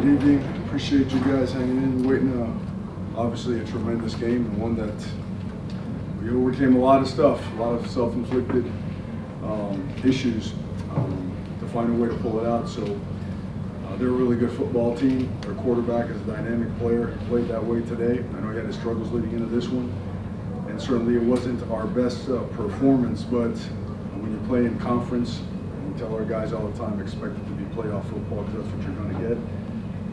Good evening. Appreciate you guys hanging in, waiting. Obviously a tremendous game, and one that we overcame a lot of stuff, a lot of self-inflicted issues to find a way to pull it out. So they're a really good football team. Their quarterback is a dynamic player, played that way today. I know he had his struggles leading into this one, and certainly it wasn't our best performance, but when you play in conference, and we tell our guys all the time, expect it to be playoff football because that's what you're going to get.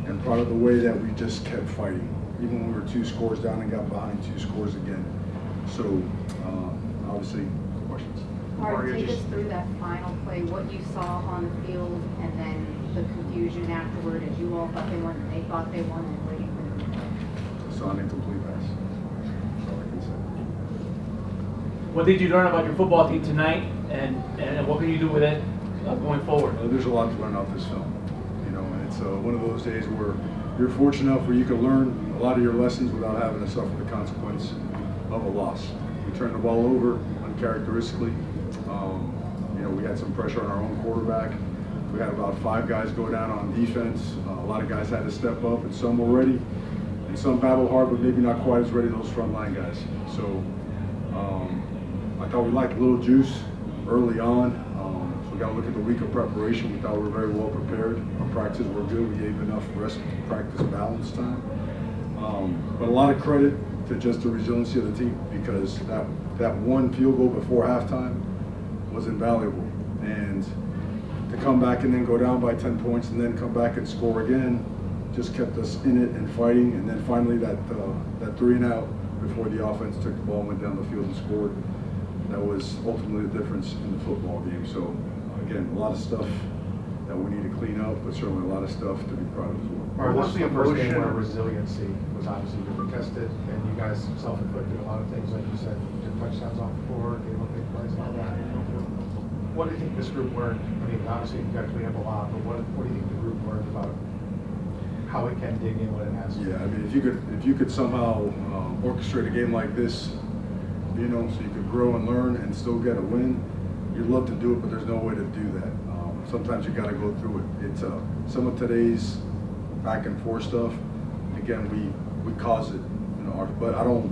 And part of the way that we just kept fighting, even when we were 2 scores down and got behind 2 scores again. So obviously, questions. Mario, take us through that final play, what you saw on the field, and then the confusion afterward as you all thought they won, they thought they won, and waiting for them. Saw an incomplete pass. That's all I can say. What did you learn about your football team tonight, and what can you do with it going forward? There's a lot to learn off this film. You know, and it's one of those days where you're fortunate enough where you can learn a lot of your lessons without having to suffer the consequence of a loss. We turned the ball over uncharacteristically. You know, we had some pressure on our own quarterback. We had about 5 guys go down on defense. A lot of guys had to step up, and some were ready, and some battled hard, but maybe not quite as ready, those frontline guys. So I thought we lacked a little juice early on. So we got to look at the week of preparation. We thought we were very well prepared. Our practices were good. We gave enough rest, practice, balance time. But a lot of credit to just the resiliency of the team, because that one field goal before halftime was invaluable. And to come back and then go down by 10 points and then come back and score again just kept us in it and fighting. And then finally that 3-and-out before the offense took the ball and went down the field and scored. That was ultimately the difference in the football game. So again, a lot of stuff that we need to clean up, but certainly a lot of stuff to be proud of as well. Or this is the first game where resiliency was obviously really tested, and you guys self-inflicted a lot of things, like you said, took touchdowns off the board, gave up big plays, and all that. What do you think this group learned? I mean, obviously you got to clean up a lot, but what do you think the group learned about how it can dig in when it has to? Yeah, I mean, if you could somehow orchestrate a game like this, you know, so you could grow and learn and still get a win, you'd love to do it, but there's no way to do that. Sometimes you got to go through it. It's some of today's back and forth stuff. Again, we cause it, you know. But I don't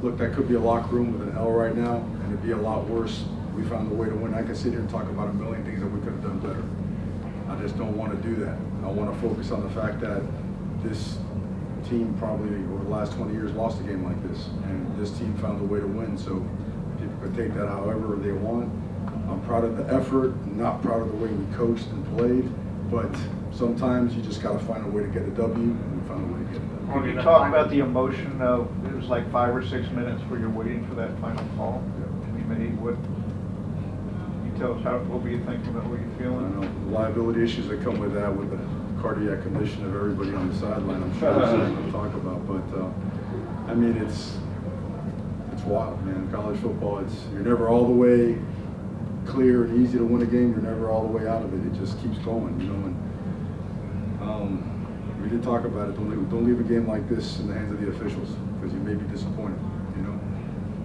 look. That could be a locker room with an L right now, and it'd be a lot worse. We found a way to win. I could sit here and talk about a million things that we could have done better. I just don't want to do that. I want to focus on the fact that this team probably over the last 20 years lost a game like this, and this team found a way to win. So people could take that however they want. I'm proud of the effort, not proud of the way we coached and played, but sometimes you just got to find a way to get a W, and we found a way to get a W. When you talk about the emotion of, it was like 5 or 6 minutes where you're waiting for that final call to be made. What can you tell us, what were you thinking about, what were you I feeling? don't know, the liability issues that come with that, with the cardiac condition of everybody on the sideline, I'm sure that's something to talk about, but I mean, it's wild, man. College football, you're never all the way clear and easy to win a game. You're never all the way out of it. It just keeps going, you know. And we did talk about it. Don't leave a game like this in the hands of the officials, because you may be disappointed, you know.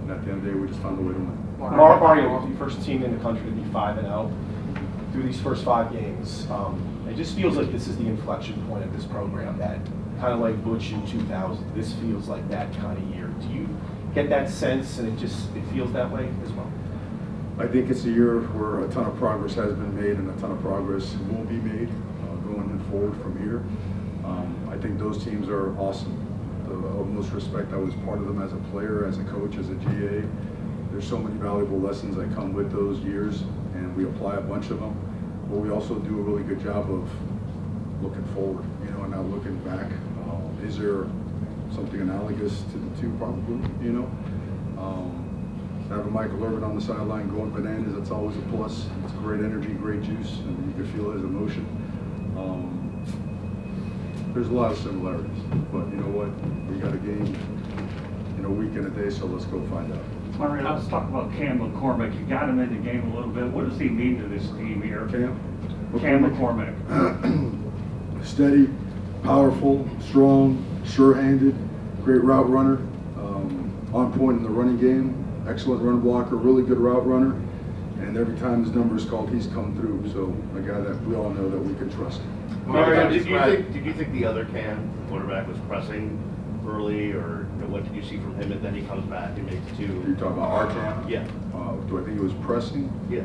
And at the end of the day, we just found a way to win. Mario, the first team in the country to be 5-0 through these first 5 games. It just feels like this is the inflection point of this program. That kind of like Butch in 2000. This feels like that kind of year. Do you get that sense, and it feels that way as well? I think it's a year where a ton of progress has been made, and a ton of progress will be made going forward from here. I think those teams are awesome. The utmost respect. I was part of them as a player, as a coach, as a GA. There's so many valuable lessons that come with those years, and we apply a bunch of them. But we also do a really good job of looking forward, you know, and not looking back. Is there something analogous to the two? Probably, you know. Having Michael Irvin on the sideline going bananas, that's always a plus. It's great energy, great juice, and you can feel his emotion. There's a lot of similarities, but you know what? We got a game in a week and a day, so let's go find out. Mario, let's talk about Cam McCormick. You got him in the game a little bit. What does he mean to this team here? Cam McCormick. Steady, powerful, strong, sure-handed, great route runner, on point in the running game. Excellent run blocker, really good route runner, and every time his number is called, he's come through. So a guy that we all know that we can trust. Mario, did you think the other Cam, the quarterback, was pressing early, or what did you see from him, and then he comes back and makes You're two? talking about our Cam? Yeah, Do I think it was pressing? yeah.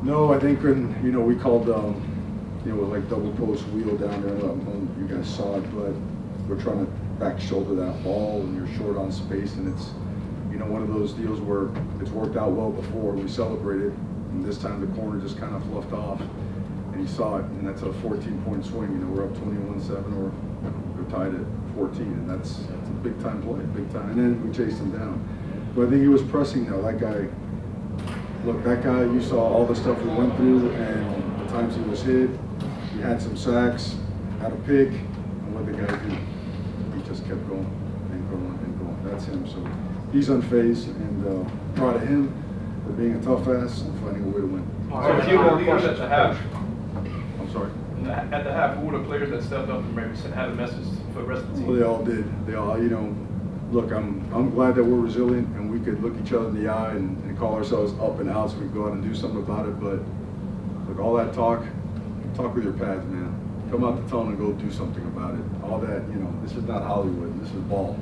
No, I think when, we called, like double post wheel down there, you guys saw it, but we're trying to back shoulder that ball and you're short on space, and it's, one of those deals where it's worked out well before, we celebrated, and this time the corner just kind of fluffed off, and he saw it, and that's a 14-point swing, we're up 21-7 or we're tied at 14, and that's a big time play, big time, and then we chased him down. But I think he was pressing though, that guy, you saw all the stuff we went through and the times he was hit. He had some sacks, had a pick, and what the guy do? He just kept going and going and going. That's him. So he's unfazed, and proud of him for being a tough ass and finding a way to win. So a few more questions at the half. I'm sorry. At the half, who were the players that stepped up and maybe had a message for the rest of the team? Well, they all did. They all, look, I'm glad that we're resilient and we could look each other in the eye and call ourselves up and out so we can go out and do something about it. But look, all that talk with your pads, man. Come out the tunnel and go do something about it. All that, this is not Hollywood. This is ball.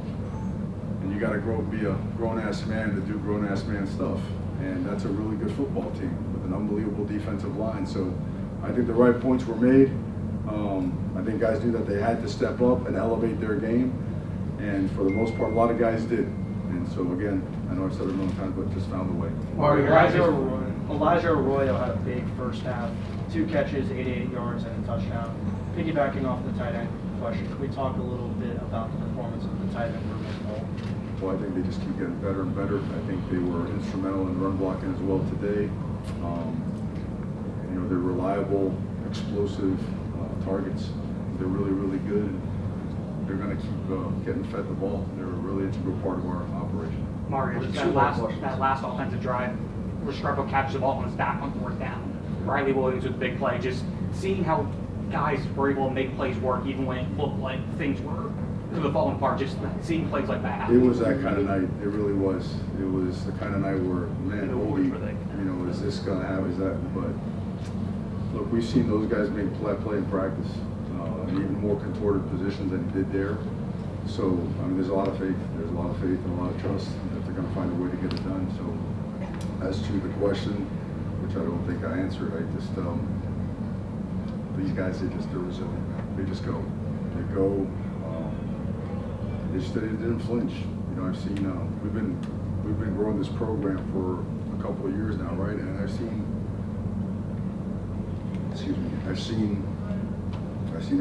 And you got to be a grown-ass man to do grown-ass man stuff. And that's a really good football team with an unbelievable defensive line. So I think the right points were made. I think guys knew that they had to step up and elevate their game. And for the most part, a lot of guys did. And so again, I know I've said it a million times, but just found a way. Elijah Arroyo had a big first half, 2 catches, 88 yards, and a touchdown. Piggybacking off the tight end question, could we talk a little bit about the performance of the tight end room as a whole? Well, I think they just keep getting better and better. I think they were instrumental in run blocking as well today. They're reliable, explosive targets. They're really, really good. They're going to keep getting fed the ball. They're a really integral part of our operation. Mario, just that last offensive drive, Restrepo catches the ball on his back on 4th down. Riley Williams with a big play. Just seeing how guys were able to make plays work even when it looked like things were to the falling apart. Just seeing plays like that happen. It was that kind of night. It really was. It was the kind of night where, man, holy, is this going to happen? Is that? But look, we've seen those guys make play in practice. Even more contorted positions than he did there. So, there's a lot of faith. There's a lot of faith and a lot of trust that they're going to find a way to get it done. So, as to the question, which I don't think I answered, these guys, they're resilient. They just go. They go. They didn't flinch. I've seen, we've been growing this program for a couple of years now, right? And I've seen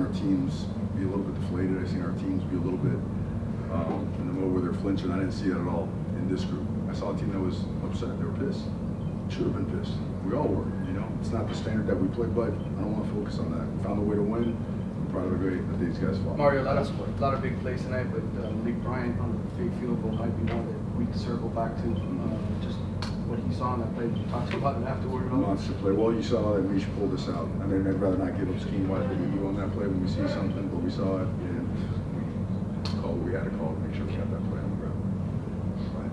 our teams be a little bit deflated. I've seen our teams be a little bit in the mode where they're flinching. I didn't see that at all in this group. I saw a team that was upset. They were pissed. Should have been pissed. We all were. It's not the standard that we play, but I don't want to focus on that. We found a way to win. I'm proud of the way that these guys fought. Mario, a lot of big plays tonight, but Lee Bryant on the big field goal might be one that we can circle back to. Just what he saw in that play. Did you talk about it afterward? Monster play. Well, you saw that Mish pulled us out. I'd rather not give up scheme wise than you on that play when we see something, but we saw it and we called what we had to call to make sure we got that play on the ground. Right.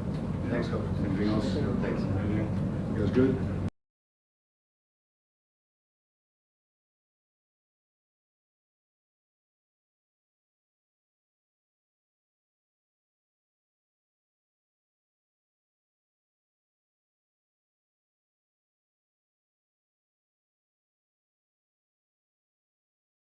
Thanks, Coach. Anything else? Thanks. You guys good?